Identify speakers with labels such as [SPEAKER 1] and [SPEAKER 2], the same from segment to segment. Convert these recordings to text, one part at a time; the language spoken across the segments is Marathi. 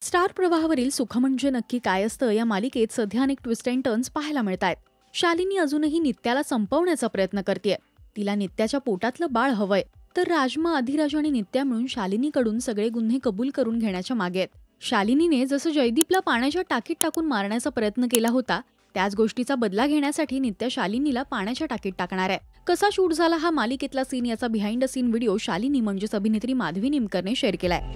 [SPEAKER 1] स्टार प्रवाहावरील सुख म्हणजे नक्की काय असतं या मालिकेत सध्या अनेक ट्विस्ट अँड टर्न्स पाहायला मिळतायत. शालिनी अजूनही नित्याला संपवण्याचा प्रयत्न करतेय. तिला नित्याच्या पोटातलं बाळ हवंय. तर राजमा, अधिराज आणि नित्या मिळून शालिनीकडून सगळे गुन्हे कबूल करून घेण्याच्या मागे आहेत. शालिनीने जसं जयदीपला पाण्याच्या टाकीत टाकून मारण्याचा प्रयत्न केला होता, त्याच गोष्टीचा बदला घेण्यासाठी नित्या शालिनीला पाण्याच्या टाकीत टाकणार आहे. कसा शूट झाला हा मालिकेतला सीन याचा behind the scene video Shalini म्हणजेच अभिनेत्री माधवी निमकरने शेअर केलाय.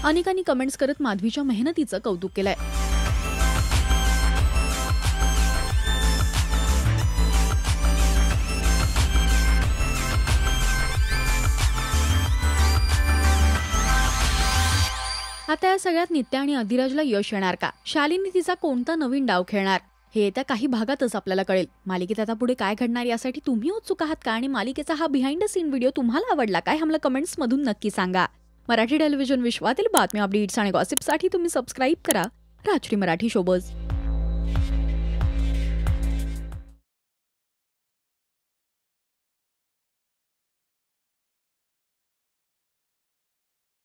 [SPEAKER 1] अनेकांनी कमेंट्स करत माधवीच्या मेहनतीचं कौतुक केलंय. आता या सगळ्यात नित्या आणि अधिराजला यश येणार का? शालिनी तिचा कोणता नवीन डाव खेळणार? हे येत्या काही भागातच आपल्याला कळेल. मालिकेत आता पुढे काय घडणार यासाठी तुम्ही उत्सुक आहात का? आणि मालिकेचा हा बिहाइंड द सीन व्हिडिओ तुम्हाला आवडला काय? आम्हाला कमेंट्स मधून नक्की सांगा. मराठी टेलिव्हिजन विश्वातील बातम्या, अपडेट्स आणि गॉसिपसाठी तुम्ही सबस्क्राईब करा राजश्री मराठी शोबज.